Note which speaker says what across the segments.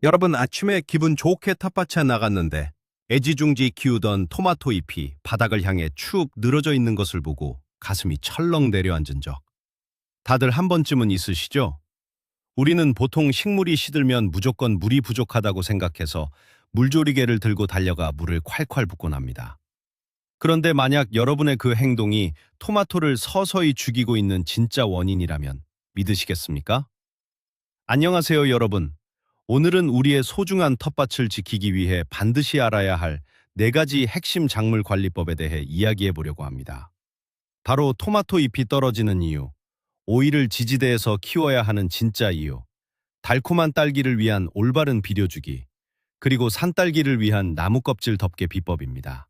Speaker 1: 여러분 아침에 기분 좋게 텃밭에 나갔는데 애지중지 키우던 토마토 잎이 바닥을 향해 축 늘어져 있는 것을 보고 가슴이 철렁 내려앉은 적 다들 한 번쯤은 있으시죠? 우리는 보통 식물이 시들면 무조건 물이 부족하다고 생각해서 물조리개를 들고 달려가 물을 콸콸 붓곤 합니다. 그런데 만약 여러분의 그 행동이 토마토를 서서히 죽이고 있는 진짜 원인이라면 믿으시겠습니까? 안녕하세요, 여러분. 오늘은 우리의 소중한 텃밭을 지키기 위해 반드시 알아야 할 네 가지 핵심 작물 관리법에 대해 이야기해 보려고 합니다. 바로 토마토 잎이 떨어지는 이유, 오이를 지지대에서 키워야 하는 진짜 이유, 달콤한 딸기를 위한 올바른 비료주기, 그리고 산딸기를 위한 나무 껍질 덮개 비법입니다.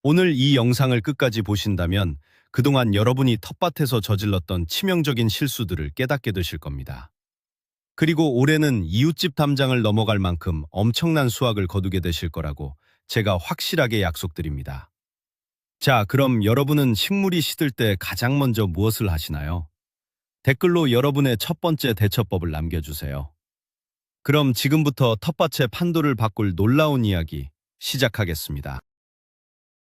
Speaker 1: 오늘 이 영상을 끝까지 보신다면 그동안 여러분이 텃밭에서 저질렀던 치명적인 실수들을 깨닫게 되실 겁니다. 그리고 올해는 이웃집 담장을 넘어갈 만큼 엄청난 수확을 거두게 되실 거라고 제가 확실하게 약속드립니다. 자, 그럼 여러분은 식물이 시들 때 가장 먼저 무엇을 하시나요? 댓글로 여러분의 첫 번째 대처법을 남겨주세요. 그럼 지금부터 텃밭의 판도를 바꿀 놀라운 이야기 시작하겠습니다.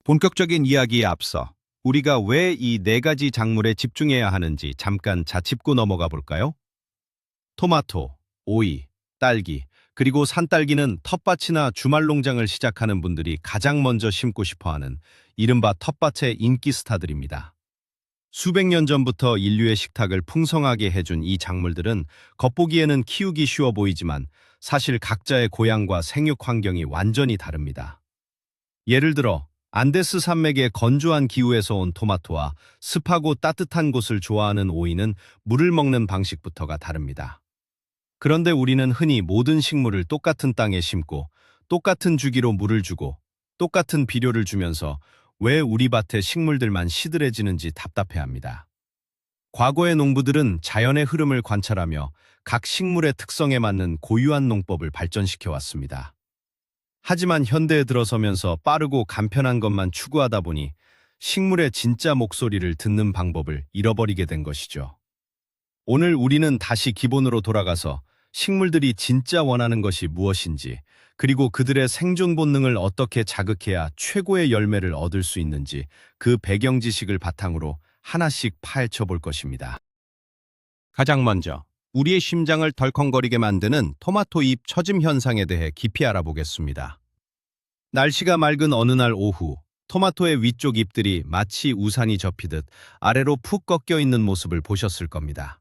Speaker 1: 본격적인 이야기에 앞서 우리가 왜 이 네 가지 작물에 집중해야 하는지 잠깐 자짚고 넘어가 볼까요? 토마토, 오이, 딸기, 그리고 산딸기는 텃밭이나 주말 농장을 시작하는 분들이 가장 먼저 심고 싶어하는 이른바 텃밭의 인기 스타들입니다. 수백 년 전부터 인류의 식탁을 풍성하게 해준 이 작물들은 겉보기에는 키우기 쉬워 보이지만 사실 각자의 고향과 생육 환경이 완전히 다릅니다. 예를 들어 안데스 산맥의 건조한 기후에서 온 토마토와 습하고 따뜻한 곳을 좋아하는 오이는 물을 먹는 방식부터가 다릅니다. 그런데 우리는 흔히 모든 식물을 똑같은 땅에 심고 똑같은 주기로 물을 주고 똑같은 비료를 주면서 왜 우리 밭의 식물들만 시들해지는지 답답해합니다. 과거의 농부들은 자연의 흐름을 관찰하며 각 식물의 특성에 맞는 고유한 농법을 발전시켜 왔습니다. 하지만 현대에 들어서면서 빠르고 간편한 것만 추구하다 보니 식물의 진짜 목소리를 듣는 방법을 잃어버리게 된 것이죠. 오늘 우리는 다시 기본으로 돌아가서 식물들이 진짜 원하는 것이 무엇인지, 그리고 그들의 생존 본능을 어떻게 자극해야 최고의 열매를 얻을 수 있는지 그 배경 지식을 바탕으로 하나씩 파헤쳐 볼 것입니다. 가장 먼저 우리의 심장을 덜컹거리게 만드는 토마토 잎 처짐 현상에 대해 깊이 알아보겠습니다. 날씨가 맑은 어느 날 오후, 토마토의 위쪽 잎들이 마치 우산이 접히듯 아래로 푹 꺾여 있는 모습을 보셨을 겁니다.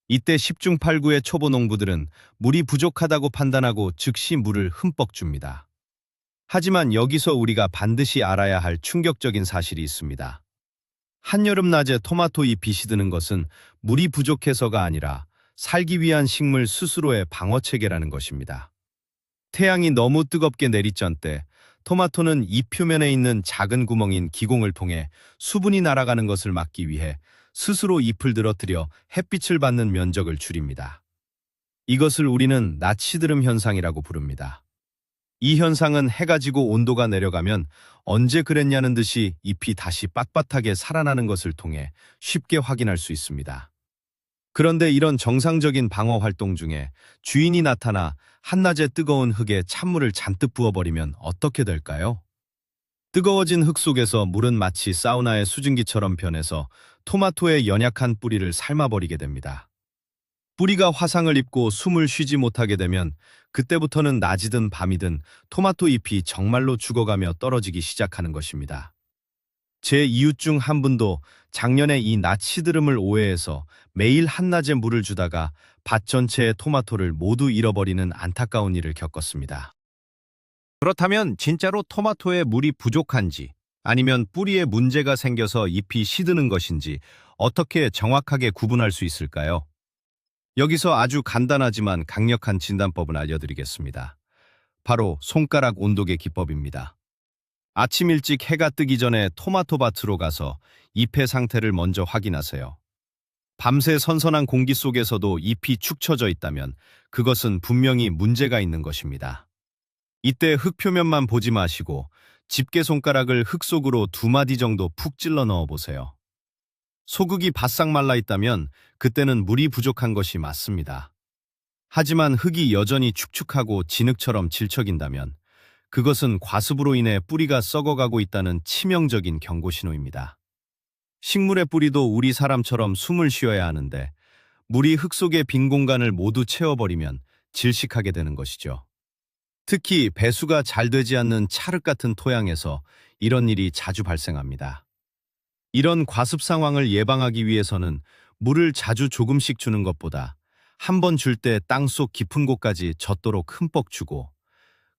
Speaker 1: 이때 10중 8구의 초보 농부들은 물이 부족하다고 판단하고 즉시 물을 흠뻑 줍니다. 하지만 여기서 우리가 반드시 알아야 할 충격적인 사실이 있습니다. 한여름 낮에 토마토 잎이 시드는 것은 물이 부족해서가 아니라 살기 위한 식물 스스로의 방어체계라는 것입니다. 태양이 너무 뜨겁게 내리쬐 때 토마토는 잎 표면에 있는 작은 구멍인 기공을 통해 수분이 날아가는 것을 막기 위해 스스로 잎을 늘어뜨려 햇빛을 받는 면적을 줄입니다. 이것을 우리는 낮 시드름 현상이라고 부릅니다. 이 현상은 해가 지고 온도가 내려가면 언제 그랬냐는 듯이 잎이 다시 빳빳하게 살아나는 것을 통해 쉽게 확인할 수 있습니다. 그런데 이런 정상적인 방어 활동 중에 주인이 나타나 한낮에 뜨거운 흙에 찬물을 잔뜩 부어버리면 어떻게 될까요? 뜨거워진 흙 속에서 물은 마치 사우나의 수증기처럼 변해서 토마토의 연약한 뿌리를 삶아버리게 됩니다. 뿌리가 화상을 입고 숨을 쉬지 못하게 되면 그때부터는 낮이든 밤이든 토마토 잎이 정말로 죽어가며 떨어지기 시작하는 것입니다. 제 이웃 중 한 분도 작년에 이 낮 시드름을 오해해서 매일 한낮에 물을 주다가 밭 전체의 토마토를 모두 잃어버리는 안타까운 일을 겪었습니다. 그렇다면 진짜로 토마토에 물이 부족한지 아니면 뿌리에 문제가 생겨서 잎이 시드는 것인지 어떻게 정확하게 구분할 수 있을까요? 여기서 아주 간단하지만 강력한 진단법을 알려드리겠습니다. 바로 손가락 온도계 기법입니다. 아침 일찍 해가 뜨기 전에 토마토 밭으로 가서 잎의 상태를 먼저 확인하세요. 밤새 선선한 공기 속에서도 잎이 축 처져 있다면 그것은 분명히 문제가 있는 것입니다. 이때 흙 표면만 보지 마시고 집게 손가락을 흙 속으로 2마디 정도 푹 찔러 넣어 보세요. 소극이 바싹 말라 있다면 그때는 물이 부족한 것이 맞습니다. 하지만 흙이 여전히 축축하고 진흙처럼 질척인다면 그것은 과습으로 인해 뿌리가 썩어가고 있다는 치명적인 경고 신호입니다. 식물의 뿌리도 우리 사람처럼 숨을 쉬어야 하는데 물이 흙 속의 빈 공간을 모두 채워버리면 질식하게 되는 것이죠. 특히 배수가 잘 되지 않는 찰흙 같은 토양에서 이런 일이 자주 발생합니다. 이런 과습 상황을 예방하기 위해서는 물을 자주 조금씩 주는 것보다 한 번 줄 때 땅속 깊은 곳까지 젖도록 흠뻑 주고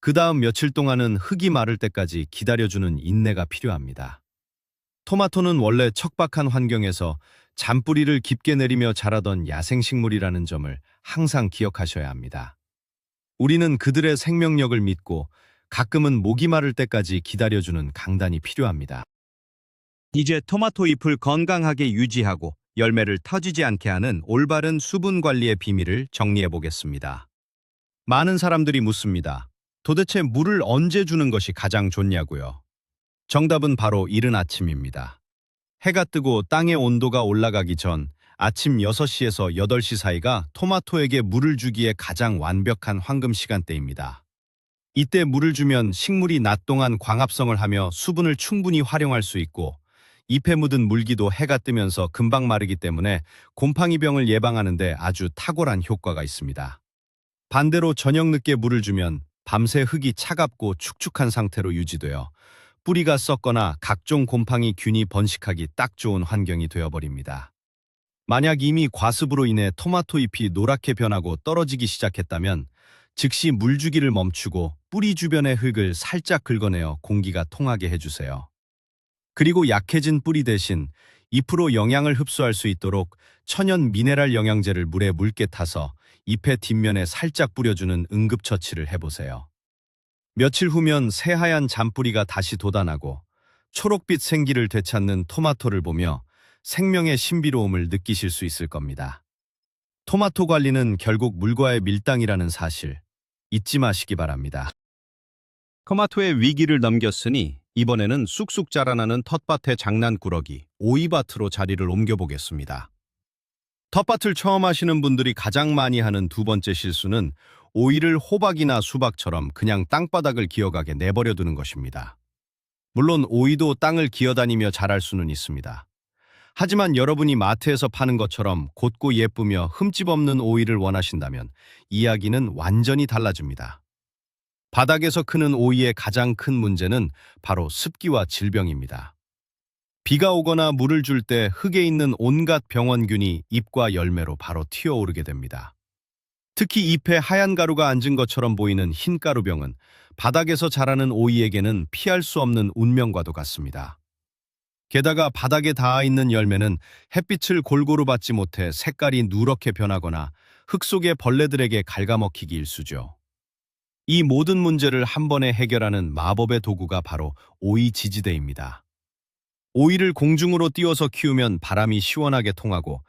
Speaker 1: 그 다음 며칠 동안은 흙이 마를 때까지 기다려주는 인내가 필요합니다. 토마토는 원래 척박한 환경에서 잔뿌리를 깊게 내리며 자라던 야생식물이라는 점을 항상 기억하셔야 합니다. 우리는 그들의 생명력을 믿고 가끔은 목이 마를 때까지 기다려주는 강단이 필요합니다.
Speaker 2: 이제 토마토 잎을 건강하게 유지하고 열매를 터지지 않게 하는 올바른 수분 관리의 비밀을 정리해 보겠습니다.
Speaker 1: 많은 사람들이 묻습니다. 도대체 물을 언제 주는 것이 가장 좋냐고요? 정답은 바로 이른 아침입니다. 해가 뜨고 땅의 온도가 올라가기 전 아침 6시에서 8시 사이가 토마토에게 물을 주기에 가장 완벽한 황금 시간대입니다. 이때 물을 주면 식물이 낮 동안 광합성을 하며 수분을 충분히 활용할 수 있고 잎에 묻은 물기도 해가 뜨면서 금방 마르기 때문에 곰팡이병을 예방하는 데 아주 탁월한 효과가 있습니다. 반대로 저녁 늦게 물을 주면 밤새 흙이 차갑고 축축한 상태로 유지되어 뿌리가 썩거나 각종 곰팡이균이 번식하기 딱 좋은 환경이 되어버립니다. 만약 이미 과습으로 인해 토마토 잎이 노랗게 변하고 떨어지기 시작했다면 즉시 물 주기를 멈추고 뿌리 주변의 흙을 살짝 긁어내어 공기가 통하게 해주세요. 그리고 약해진 뿌리 대신 잎으로 영양을 흡수할 수 있도록 천연 미네랄 영양제를 물에 묽게 타서 잎의 뒷면에 살짝 뿌려주는 응급처치를 해보세요. 며칠 후면 새하얀 잔뿌리가 다시 돋아나고 초록빛 생기를 되찾는 토마토를 보며 생명의 신비로움을 느끼실 수 있을 겁니다. 토마토 관리는 결국 물과의 밀당이라는 사실 잊지 마시기 바랍니다.
Speaker 2: 토마토의 위기를 넘겼으니 이번에는 쑥쑥 자라나는 텃밭의 장난꾸러기 오이밭으로 자리를 옮겨보겠습니다.
Speaker 1: 텃밭을 처음 하시는 분들이 가장 많이 하는 두 번째 실수는 오이를 호박이나 수박처럼 그냥 땅바닥을 기어가게 내버려두는 것입니다. 물론 오이도 땅을 기어다니며 자랄 수는 있습니다. 하지만 여러분이 마트에서 파는 것처럼 곧고 예쁘며 흠집 없는 오이를 원하신다면 이야기는 완전히 달라집니다. 바닥에서 크는 오이의 가장 큰 문제는 바로 습기와 질병입니다. 비가 오거나 물을 줄 때 흙에 있는 온갖 병원균이 잎과 열매로 바로 튀어오르게 됩니다. 특히 잎에 하얀 가루가 앉은 것처럼 보이는 흰 가루병은 바닥에서 자라는 오이에게는 피할 수 없는 운명과도 같습니다. 게다가 바닥에 닿아 있는 열매는 햇빛을 골고루 받지 못해 색깔이 누렇게 변하거나 흙 속의 벌레들에게 갉아먹히기 일쑤죠. 이 모든 문제를 한 번에 해결하는 마법의 도구가 바로 오이 지지대입니다. 오이를 공중으로 띄워서 키우면 바람이 시원하게 통하고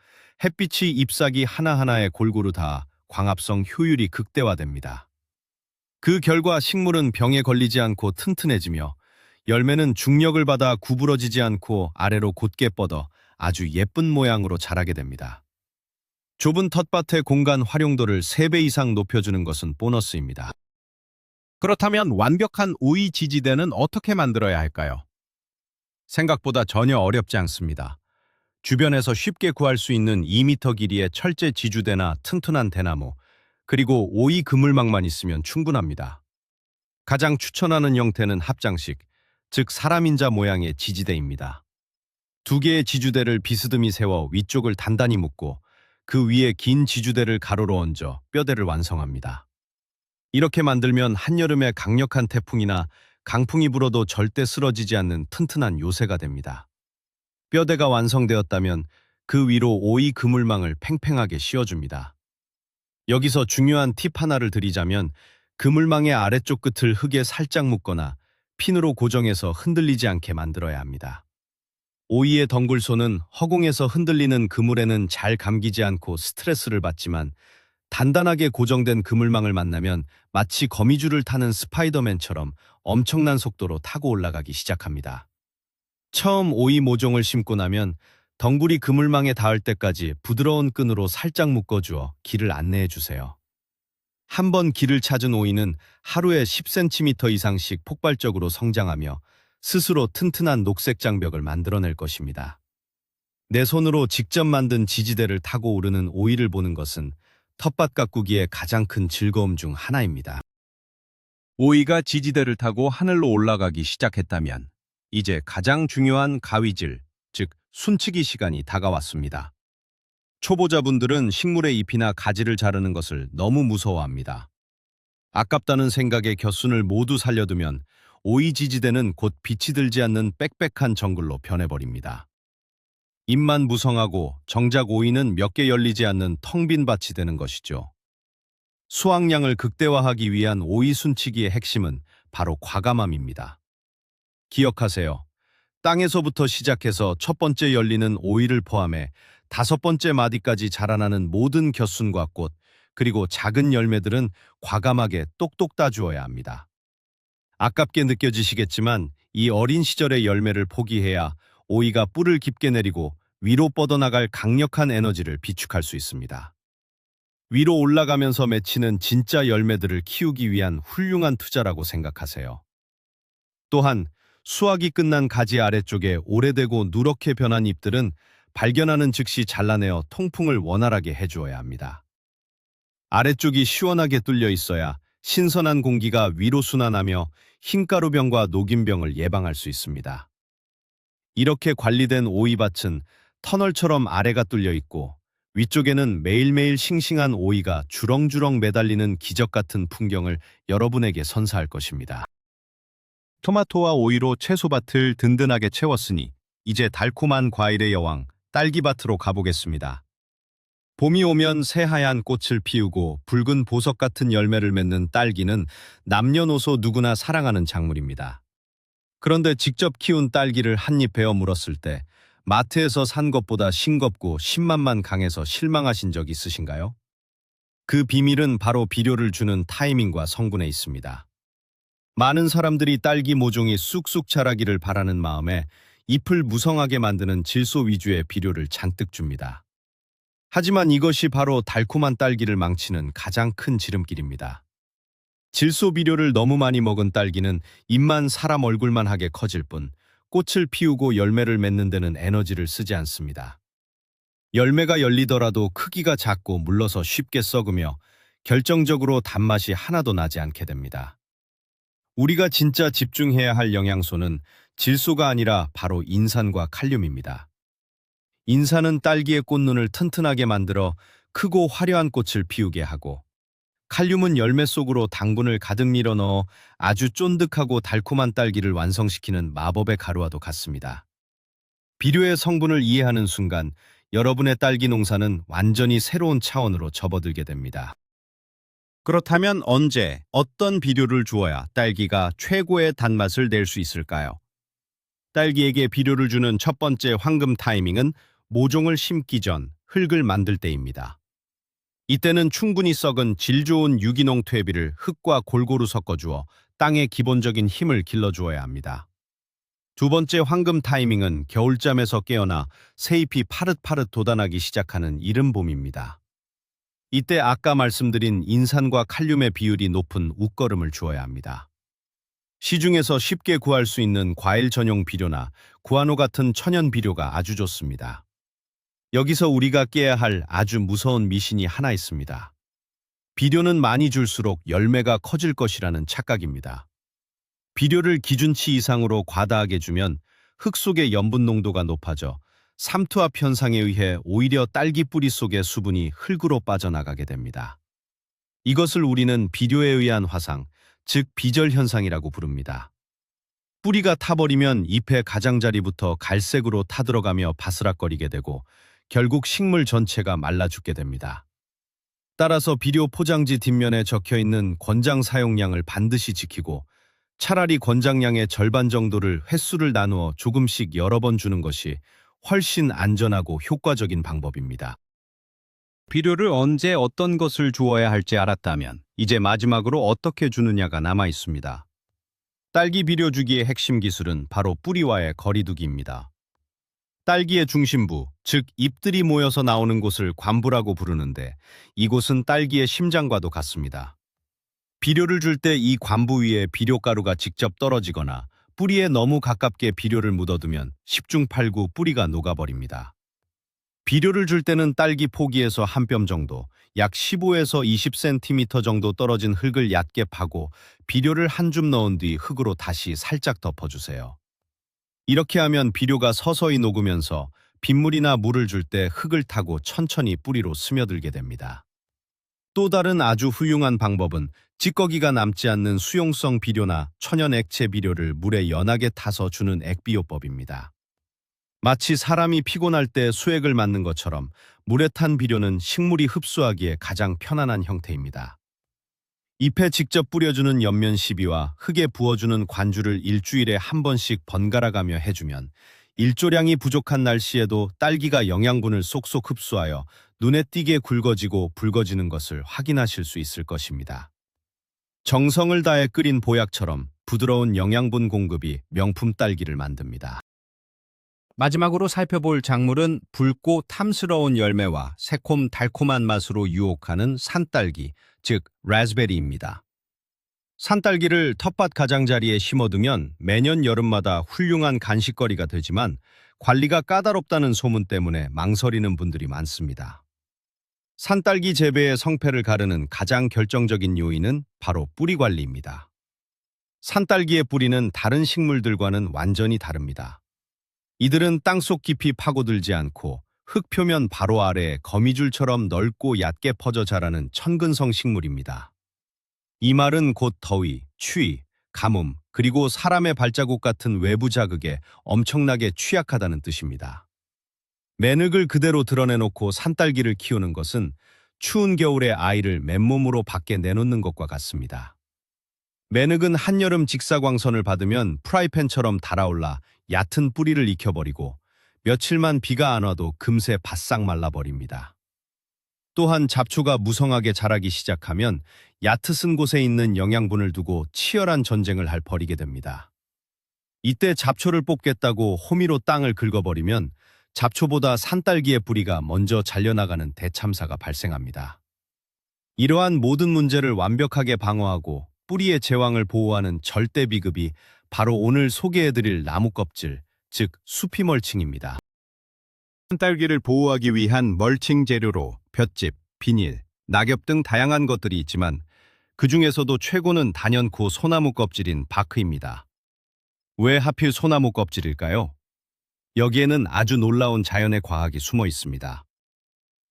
Speaker 1: 햇빛이 잎사귀 하나하나에 골고루 닿아 광합성 효율이 극대화됩니다. 그 결과 식물은 병에 걸리지 않고 튼튼해지며 열매는 중력을 받아 구부러지지 않고 아래로 곧게 뻗어 아주 예쁜 모양으로 자라게 됩니다. 좁은 텃밭의 공간 활용도를 3배 이상 높여주는 것은 보너스입니다.
Speaker 2: 그렇다면 완벽한 오이 지지대는 어떻게 만들어야 할까요?
Speaker 1: 생각보다 전혀 어렵지 않습니다. 주변에서 쉽게 구할 수 있는 2m 길이의 철제 지주대나 튼튼한 대나무, 그리고 오이 그물망만 있으면 충분합니다. 가장 추천하는 형태는 합장식, 즉 사람인자 모양의 지지대입니다. 2개의 지주대를 비스듬히 세워 위쪽을 단단히 묶고 그 위에 긴 지주대를 가로로 얹어 뼈대를 완성합니다. 이렇게 만들면 한여름에 강력한 태풍이나 강풍이 불어도 절대 쓰러지지 않는 튼튼한 요새가 됩니다. 뼈대가 완성되었다면 그 위로 오이 그물망을 팽팽하게 씌워줍니다. 여기서 중요한 팁 하나를 드리자면 그물망의 아래쪽 끝을 흙에 살짝 묶거나 핀으로 고정해서 흔들리지 않게 만들어야 합니다. 오이의 덩굴소는 허공에서 흔들리는 그물에는 잘 감기지 않고 스트레스를 받지만 단단하게 고정된 그물망을 만나면 마치 거미줄을 타는 스파이더맨처럼 엄청난 속도로 타고 올라가기 시작합니다. 처음 오이 모종을 심고 나면 덩굴이 그물망에 닿을 때까지 부드러운 끈으로 살짝 묶어주어 길을 안내해 주세요. 한 번 길을 찾은 오이는 하루에 10cm 이상씩 폭발적으로 성장하며 스스로 튼튼한 녹색 장벽을 만들어낼 것입니다. 내 손으로 직접 만든 지지대를 타고 오르는 오이를 보는 것은 텃밭 가꾸기의 가장 큰 즐거움 중 하나입니다.
Speaker 2: 오이가 지지대를 타고 하늘로 올라가기 시작했다면 이제 가장 중요한 가위질, 즉 순치기 시간이 다가왔습니다. 초보자분들은 식물의 잎이나 가지를 자르는 것을 너무 무서워합니다. 아깝다는 생각에 곁순을 모두 살려두면 오이 지지대는 곧 빛이 들지 않는 빽빽한 정글로 변해버립니다. 잎만 무성하고 정작 오이는 몇 개 열리지 않는 텅 빈 밭이 되는 것이죠. 수확량을 극대화하기 위한 오이 순치기의 핵심은 바로 과감함입니다. 기억하세요. 땅에서부터 시작해서 첫 번째 열리는 오이를 포함해 5번째 마디까지 자라나는 모든 곁순과 꽃, 그리고 작은 열매들은 과감하게 똑똑 따주어야 합니다. 아깝게 느껴지시겠지만 이 어린 시절의 열매를 포기해야 오이가 뿔을 깊게 내리고 위로 뻗어나갈 강력한 에너지를 비축할 수 있습니다. 위로 올라가면서 맺히는 진짜 열매들을 키우기 위한 훌륭한 투자라고 생각하세요. 또한 수확이 끝난 가지 아래쪽에 오래되고 누렇게 변한 잎들은 발견하는 즉시 잘라내어 통풍을 원활하게 해주어야 합니다. 아래쪽이 시원하게 뚫려 있어야 신선한 공기가 위로 순환하며 흰가루병과 녹균병을 예방할 수 있습니다. 이렇게 관리된 오이밭은 터널처럼 아래가 뚫려 있고 위쪽에는 매일매일 싱싱한 오이가 주렁주렁 매달리는 기적 같은 풍경을 여러분에게 선사할 것입니다. 토마토와 오이로 채소밭을 든든하게 채웠으니 이제 달콤한 과일의 여왕, 딸기밭으로 가보겠습니다. 봄이 오면 새하얀 꽃을 피우고 붉은 보석 같은 열매를 맺는 딸기는 남녀노소 누구나 사랑하는 작물입니다. 그런데 직접 키운 딸기를 한 입 베어 물었을 때 마트에서 산 것보다 싱겁고 신맛만 강해서 실망하신 적 있으신가요? 그 비밀은 바로 비료를 주는 타이밍과 성분에 있습니다. 많은 사람들이 딸기 모종이 쑥쑥 자라기를 바라는 마음에 잎을 무성하게 만드는 질소 위주의 비료를 잔뜩 줍니다. 하지만 이것이 바로 달콤한 딸기를 망치는 가장 큰 지름길입니다. 질소 비료를 너무 많이 먹은 딸기는 잎만 사람 얼굴만 하게 커질 뿐 꽃을 피우고 열매를 맺는 데는 에너지를 쓰지 않습니다. 열매가 열리더라도 크기가 작고 물러서 쉽게 썩으며 결정적으로 단맛이 하나도 나지 않게 됩니다. 우리가 진짜 집중해야 할 영양소는 질소가 아니라 바로 인산과 칼륨입니다. 인산은 딸기의 꽃눈을 튼튼하게 만들어 크고 화려한 꽃을 피우게 하고, 칼륨은 열매 속으로 당분을 가득 밀어 넣어 아주 쫀득하고 달콤한 딸기를 완성시키는 마법의 가루와도 같습니다. 비료의 성분을 이해하는 순간 여러분의 딸기 농사는 완전히 새로운 차원으로 접어들게 됩니다. 그렇다면 언제, 어떤 비료를 주어야 딸기가 최고의 단맛을 낼 수 있을까요? 딸기에게 비료를 주는 첫 번째 황금 타이밍은 모종을 심기 전 흙을 만들 때입니다. 이때는 충분히 썩은 질 좋은 유기농 퇴비를 흙과 골고루 섞어주어 땅의 기본적인 힘을 길러주어야 합니다. 두 번째 황금 타이밍은 겨울잠에서 깨어나 새잎이 파릇파릇 돋아나기 시작하는 이른 봄입니다. 이때 아까 말씀드린 인산과 칼륨의 비율이 높은 웃거름을 주어야 합니다. 시중에서 쉽게 구할 수 있는 과일 전용 비료나 구아노 같은 천연 비료가 아주 좋습니다. 여기서 우리가 깨야 할 아주 무서운 미신이 하나 있습니다. 비료는 많이 줄수록 열매가 커질 것이라는 착각입니다. 비료를 기준치 이상으로 과다하게 주면 흙 속의 염분 농도가 높아져 삼투압 현상에 의해 오히려 딸기 뿌리 속의 수분이 흙으로 빠져나가게 됩니다. 이것을 우리는 비료에 의한 화상, 즉 비절 현상이라고 부릅니다. 뿌리가 타버리면 잎의 가장자리부터 갈색으로 타들어가며 바스락거리게 되고 결국 식물 전체가 말라 죽게 됩니다. 따라서 비료 포장지 뒷면에 적혀있는 권장 사용량을 반드시 지키고 차라리 권장량의 절반 정도를 횟수를 나누어 조금씩 여러 번 주는 것이 훨씬 안전하고 효과적인 방법입니다. 비료를 언제 어떤 것을 주어야 할지 알았다면 이제 마지막으로 어떻게 주느냐가 남아 있습니다. 딸기 비료 주기의 핵심 기술은 바로 뿌리와의 거리두기입니다. 딸기의 중심부, 즉 잎들이 모여서 나오는 곳을 관부라고 부르는데 이곳은 딸기의 심장과도 같습니다.
Speaker 1: 비료를 줄 때 이 관부 위에 비료가루가 직접 떨어지거나 뿌리에 너무 가깝게 비료를 묻어두면 10중 8구 뿌리가 녹아버립니다. 비료를 줄 때는 딸기 포기에서 한 뼘 정도, 약 15에서 20cm 정도 떨어진 흙을 얕게 파고 비료를 한 줌 넣은 뒤 흙으로 다시 살짝 덮어주세요. 이렇게 하면 비료가 서서히 녹으면서 빗물이나 물을 줄 때 흙을 타고 천천히 뿌리로 스며들게 됩니다. 또 다른 아주 훌륭한 방법은 찌꺼기가 남지 않는 수용성 비료나 천연 액체 비료를 물에 연하게 타서 주는 액비료법입니다. 마치 사람이 피곤할 때 수액을 맞는 것처럼 물에 탄 비료는 식물이 흡수하기에 가장 편안한 형태입니다. 잎에 직접 뿌려주는 연면 시비와 흙에 부어주는 관주를 일주일에 한 번씩 번갈아가며 해주면 일조량이 부족한 날씨에도 딸기가 영양분을 쏙쏙 흡수하여 눈에 띄게 굵어지고 붉어지는 것을 확인하실 수 있을 것입니다. 정성을 다해 끓인 보약처럼 부드러운 영양분 공급이 명품 딸기를 만듭니다.
Speaker 2: 마지막으로 살펴볼 작물은 붉고 탐스러운 열매와 새콤 달콤한 맛으로 유혹하는 산딸기, 즉 라즈베리입니다. 산딸기를 텃밭 가장자리에 심어두면 매년 여름마다 훌륭한 간식거리가 되지만 관리가 까다롭다는 소문 때문에 망설이는 분들이 많습니다. 산딸기 재배의 성패를 가르는 가장 결정적인 요인은 바로 뿌리 관리입니다. 산딸기의 뿌리는 다른 식물들과는 완전히 다릅니다. 이들은 땅속 깊이 파고들지 않고 흙 표면 바로 아래에 거미줄처럼 넓고 얕게 퍼져 자라는 천근성 식물입니다. 이 말은 곧 더위, 추위, 가뭄, 그리고 사람의 발자국 같은 외부 자극에 엄청나게 취약하다는 뜻입니다. 맨흙을 그대로 드러내놓고 산딸기를 키우는 것은 추운 겨울에 아이를 맨몸으로 밖에 내놓는 것과 같습니다. 맨흙은 한여름 직사광선을 받으면 프라이팬처럼 달아올라 얕은 뿌리를 익혀버리고 며칠만 비가 안 와도 금세 바싹 말라버립니다. 또한 잡초가 무성하게 자라기 시작하면 얕은 곳에 있는 영양분을 두고 치열한 전쟁을 벌이게 됩니다. 이때 잡초를 뽑겠다고 호미로 땅을 긁어버리면 잡초보다 산딸기의 뿌리가 먼저 잘려나가는 대참사가 발생합니다. 이러한 모든 문제를 완벽하게 방어하고 뿌리의 제왕을 보호하는 절대 비급이 바로 오늘 소개해드릴 나무 껍질, 즉 수피 멀칭입니다.
Speaker 3: 산딸기를 보호하기 위한 멀칭 재료로 볏짚, 비닐, 낙엽 등 다양한 것들이 있지만 그 중에서도 최고는 단연코 소나무 껍질인 바크입니다. 왜 하필 소나무 껍질일까요? 여기에는 아주 놀라운 자연의 과학이 숨어 있습니다.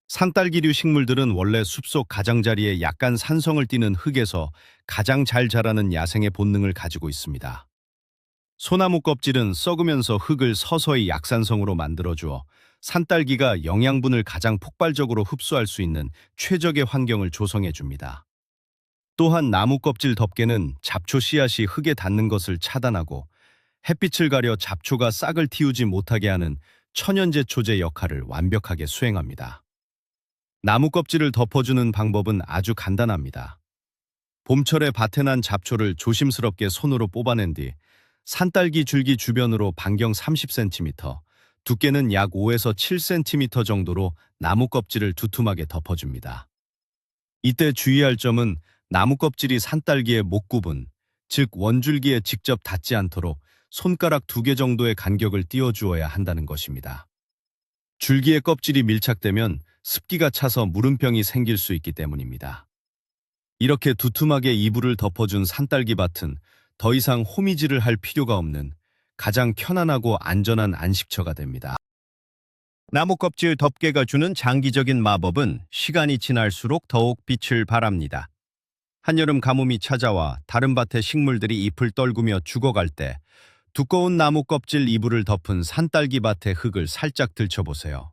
Speaker 3: 산딸기류 식물들은 원래 숲속 가장자리에 약간 산성을 띠는 흙에서 가장 잘 자라는 야생의 본능을 가지고 있습니다. 소나무 껍질은 썩으면서 흙을 서서히 약산성으로 만들어주어 산딸기가 영양분을 가장 폭발적으로 흡수할 수 있는 최적의 환경을 조성해줍니다. 또한 나무 껍질 덮개는 잡초 씨앗이 흙에 닿는 것을 차단하고 햇빛을 가려 잡초가 싹을 틔우지 못하게 하는 천연제초제 역할을 완벽하게 수행합니다. 나무 껍질을 덮어주는 방법은 아주 간단합니다. 봄철에 밭에 난 잡초를 조심스럽게 손으로 뽑아낸 뒤 산딸기 줄기 주변으로 반경 30cm, 두께는 약 5에서 7cm 정도로 나무 껍질을 두툼하게 덮어줍니다. 이때 주의할 점은 나무 껍질이 산딸기의 목 부분, 즉 원줄기에 직접 닿지 않도록 손가락 2개 정도의 간격을 띄워주어야 한다는 것입니다. 줄기의 껍질이 밀착되면 습기가 차서 무름병이 생길 수 있기 때문입니다. 이렇게 두툼하게 이불을 덮어준 산딸기 밭은 더 이상 호미질을 할 필요가 없는 가장 편안하고 안전한 안식처가 됩니다.
Speaker 1: 나무 껍질 덮개가 주는 장기적인 마법은 시간이 지날수록 더욱 빛을 발합니다. 한여름 가뭄이 찾아와 다른 밭의 식물들이 잎을 떨구며 죽어갈 때 두꺼운 나무 껍질 이불을 덮은 산딸기 밭의 흙을 살짝 들춰보세요.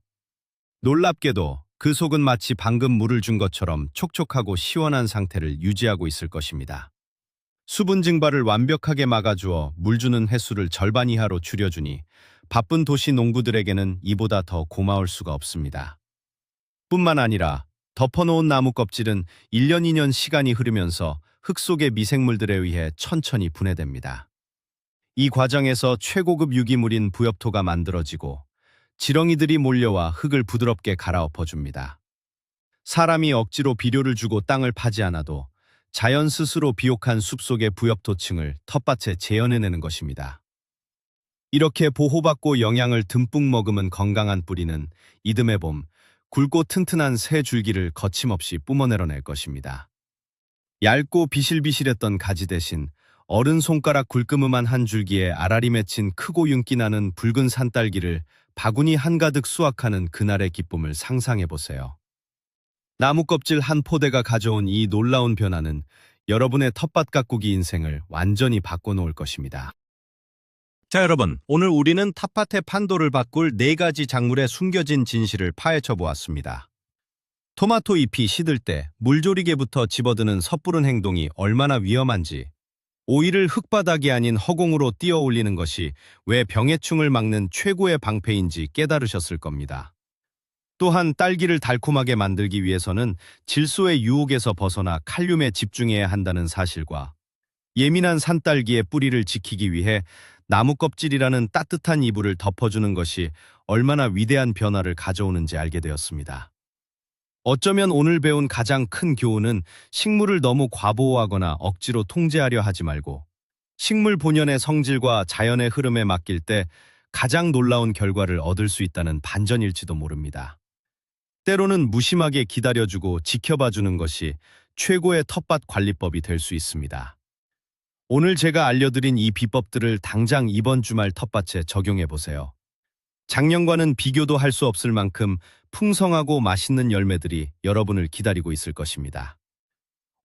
Speaker 1: 놀랍게도 그 속은 마치 방금 물을 준 것처럼 촉촉하고 시원한 상태를 유지하고 있을 것입니다. 수분 증발을 완벽하게 막아주어 물 주는 횟수를 절반 이하로 줄여주니 바쁜 도시 농부들에게는 이보다 더 고마울 수가 없습니다. 뿐만 아니라 덮어놓은 나무 껍질은 1년 2년 시간이 흐르면서 흙 속의 미생물들에 의해 천천히 분해됩니다. 이 과정에서 최고급 유기물인 부엽토가 만들어지고 지렁이들이 몰려와 흙을 부드럽게 갈아엎어줍니다. 사람이 억지로 비료를 주고 땅을 파지 않아도 자연 스스로 비옥한 숲속의 부엽토층을 텃밭에 재현해내는 것입니다. 이렇게 보호받고 영양을 듬뿍 머금은 건강한 뿌리는 이듬해 봄 굵고 튼튼한 새 줄기를 거침없이 뿜어내려낼 것입니다. 얇고 비실비실했던 가지 대신 어른 손가락 굵그음한 한 줄기에 알알이 맺힌 크고 윤기 나는 붉은 산딸기를 바구니 한가득 수확하는 그날의 기쁨을 상상해보세요. 나무 껍질 한 포대가 가져온 이 놀라운 변화는 여러분의 텃밭 가꾸기 인생을 완전히 바꿔놓을 것입니다.
Speaker 3: 자, 여러분, 오늘 우리는 텃밭의 판도를 바꿀 4가지 작물의 숨겨진 진실을 파헤쳐 보았습니다. 토마토 잎이 시들 때 물조리개부터 집어드는 섣부른 행동이 얼마나 위험한지, 오이를 흙바닥이 아닌 허공으로 띄어 올리는 것이 왜 병해충을 막는 최고의 방패인지 깨달으셨을 겁니다. 또한 딸기를 달콤하게 만들기 위해서는 질소의 유혹에서 벗어나 칼륨에 집중해야 한다는 사실과 예민한 산딸기의 뿌리를 지키기 위해 나무 껍질이라는 따뜻한 이불을 덮어주는 것이 얼마나 위대한 변화를 가져오는지 알게 되었습니다. 어쩌면 오늘 배운 가장 큰 교훈은 식물을 너무 과보호하거나 억지로 통제하려 하지 말고 식물 본연의 성질과 자연의 흐름에 맡길 때 가장 놀라운 결과를 얻을 수 있다는 반전일지도 모릅니다. 때로는 무심하게 기다려주고 지켜봐주는 것이 최고의 텃밭 관리법이 될 수 있습니다. 오늘 제가 알려드린 이 비법들을 당장 이번 주말 텃밭에 적용해보세요. 작년과는 비교도 할 수 없을 만큼 풍성하고 맛있는 열매들이 여러분을 기다리고 있을 것입니다.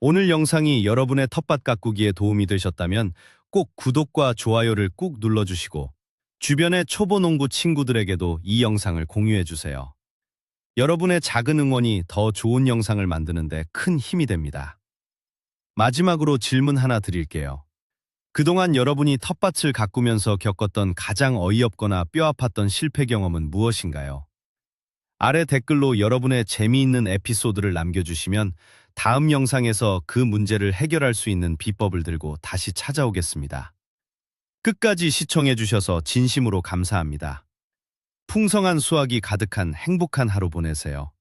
Speaker 3: 오늘 영상이 여러분의 텃밭 가꾸기에 도움이 되셨다면 꼭 구독과 좋아요를 꾹 눌러주시고 주변의 초보 농부 친구들에게도 이 영상을 공유해주세요. 여러분의 작은 응원이 더 좋은 영상을 만드는데 큰 힘이 됩니다. 마지막으로 질문 하나 드릴게요. 그동안 여러분이 텃밭을 가꾸면서 겪었던 가장 어이없거나 뼈아팠던 실패 경험은 무엇인가요? 아래 댓글로 여러분의 재미있는 에피소드를 남겨주시면 다음 영상에서 그 문제를 해결할 수 있는 비법을 들고 다시 찾아오겠습니다. 끝까지 시청해주셔서 진심으로 감사합니다. 풍성한 수확이 가득한 행복한 하루 보내세요.